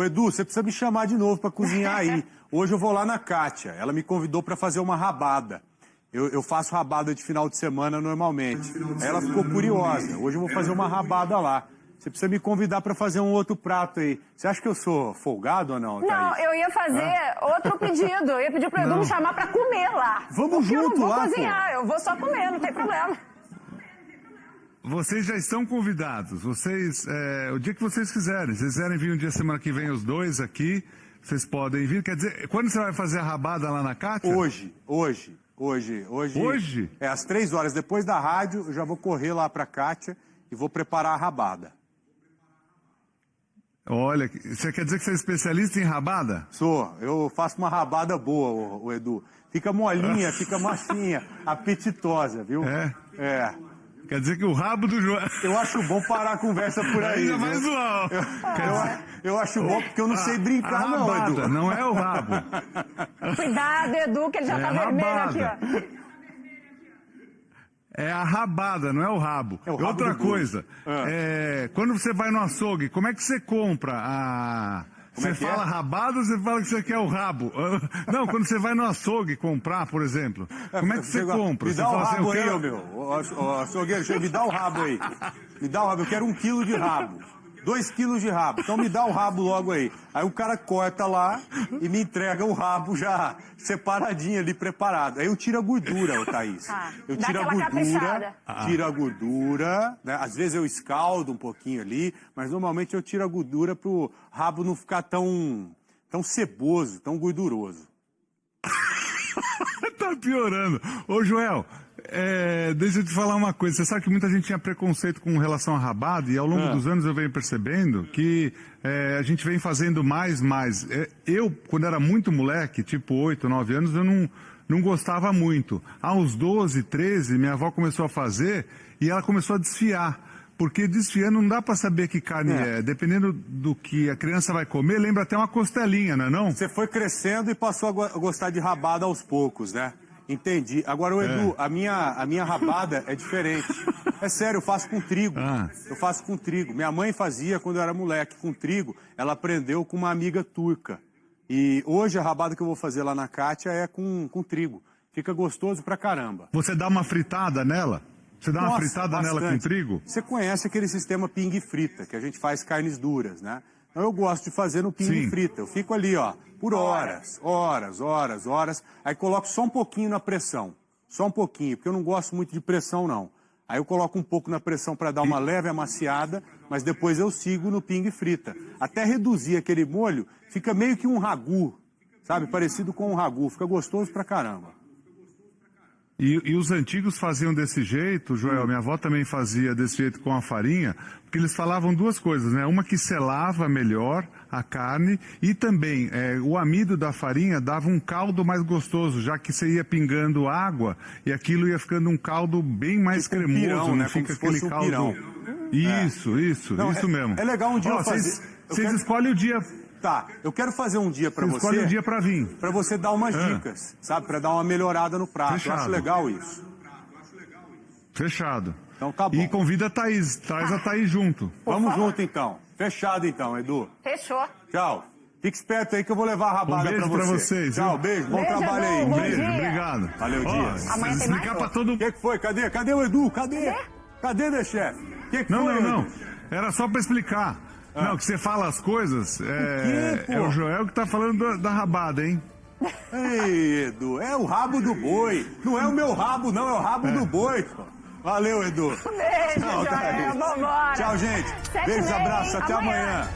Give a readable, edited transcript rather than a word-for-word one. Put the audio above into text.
Ô, Edu, você precisa me chamar de novo para cozinhar aí. Hoje eu vou lá na Kátia. Ela me convidou para fazer uma rabada. Eu faço rabada de final de semana normalmente. Aí ela ficou curiosa. Hoje eu vou fazer uma rabada lá. Você precisa me convidar para fazer um outro prato aí. Você acha que eu sou folgado ou não, Thaís? Não, eu ia fazer outro pedido. Eu ia pedir pro Edu me chamar pra comer lá. Vamos porque junto eu não vou lá, cozinhar, eu vou só comer, não tem problema. Vocês já estão convidados. Vocês, o dia que vocês quiserem. Se vocês quiserem vir um dia semana que vem os dois aqui, vocês podem vir. Quer dizer, quando você vai fazer a rabada lá na Kátia? Hoje. Hoje? É às 3 horas. Depois da rádio, eu já vou correr lá pra Kátia e vou preparar a rabada. Olha, você quer dizer que você é especialista em rabada? Sou. Eu faço uma rabada boa, o Edu. Fica molinha, fica macinha, apetitosa, viu? É. Quer dizer que o rabo do João... Eu acho bom parar a conversa por aí. Ainda mais zoar. Eu acho bom porque eu não sei brincar, não, rabada, Edu. não é o rabo. Cuidado, Edu, que ele já tá vermelho aqui, ó. É a rabada, não é o rabo. É o rabo Outra do boi. coisa, quando você vai no açougue, como é que você compra a... Você fala rabada ou você fala que você quer o rabo? Não, quando você vai no açougue comprar, por exemplo, como é que você compra? Me Você dá o fala assim, rabo eu aí, quero- ô, meu. Ô, açougueiro, me dá o rabo aí. Me dá o rabo, eu quero 1 quilo de rabo. 2 quilos de rabo. Então me dá o rabo logo aí. Aí o cara corta lá e me entrega o rabo já separadinho ali, preparado. Aí eu tiro a gordura, ô, Thaís. Eu dá tiro a aquela gordura, caprichada. tiro a gordura, né? Às vezes eu escaldo um pouquinho ali, mas normalmente eu tiro a gordura pro rabo não ficar tão ceboso, tão gorduroso. Tá piorando. Ô, Joel, deixa eu te falar uma coisa. Você sabe que muita gente tinha preconceito com relação a rabada e ao longo dos anos eu venho percebendo que a gente vem fazendo mais. Eu, quando era muito moleque, tipo 8, 9 anos, eu não gostava muito. Aos 12, 13, minha avó começou a fazer e ela começou a desfiar. Porque desfiando não dá pra saber que carne é. Dependendo do que a criança vai comer, lembra até uma costelinha, não é não? Você foi crescendo e passou a gostar de rabada aos poucos, né? Entendi. Agora, o Edu, a minha rabada é diferente. É sério, eu faço com trigo. Eu faço com trigo. Minha mãe fazia quando eu era moleque com trigo. Ela aprendeu com uma amiga turca. E hoje a rabada que eu vou fazer lá na Kátia é com trigo. Fica gostoso pra caramba. Você dá uma fritada nela? Você dá uma fritada nela com trigo? Você conhece aquele sistema pingue frita, que a gente faz carnes duras, né? Então eu gosto de fazer no pingue frita. Eu fico ali, ó, por horas. Aí coloco só um pouquinho na pressão. Só um pouquinho, porque eu não gosto muito de pressão, não. Aí eu coloco um pouco na pressão para dar uma leve amaciada, mas depois eu sigo no pingue frita. Até reduzir aquele molho, fica meio que um ragu, sabe? Parecido com um ragu. Fica gostoso pra caramba. E os antigos faziam desse jeito, Joel, minha avó também fazia desse jeito com a farinha, porque eles falavam duas coisas, né? Uma que selava melhor a carne e também o amido da farinha dava um caldo mais gostoso, já que você ia pingando água e aquilo ia ficando um caldo bem mais Tipo um cremoso, pirão, não né? fica Como se aquele fosse um caldo... pirão. Isso Não, mesmo. É legal um dia eu fazer... Vocês escolhem o dia... Tá, eu quero fazer um dia pra você... Escolhe o dia pra vir. Pra você dar umas dicas, sabe? Pra dar uma melhorada no prato. Fechado. Eu acho legal isso. Fechado. Então tá bom. E convida a Thaís, traz a Thaís junto. Vamos junto então. Fechado então, Edu. Fechou. Tchau. Fique esperto aí que eu vou levar a rabada Um beijo pra pra você. vocês, Tchau, viu? beijo. Bom Beijo, trabalho aí. Edu. Bom Beijo, dia. obrigado. Valeu, Ó, Dias. Amanhã tem explicar mais? pra todo O que foi? Cadê o Edu? Cadê? Cadê, meu chefe? O que foi, Não. Edu? Era só pra explicar. Não, que você fala as coisas. quê, pô? É o Joel que tá falando da rabada, hein? Ei, Edu, é o rabo do boi. Não é o meu rabo, não, é o rabo do boi, pô. Valeu, Edu. Beijo, Tchau, Joel. Thaís. Vambora. Tchau, gente. 7h30, Beijos, abraços, até amanhã. amanhã.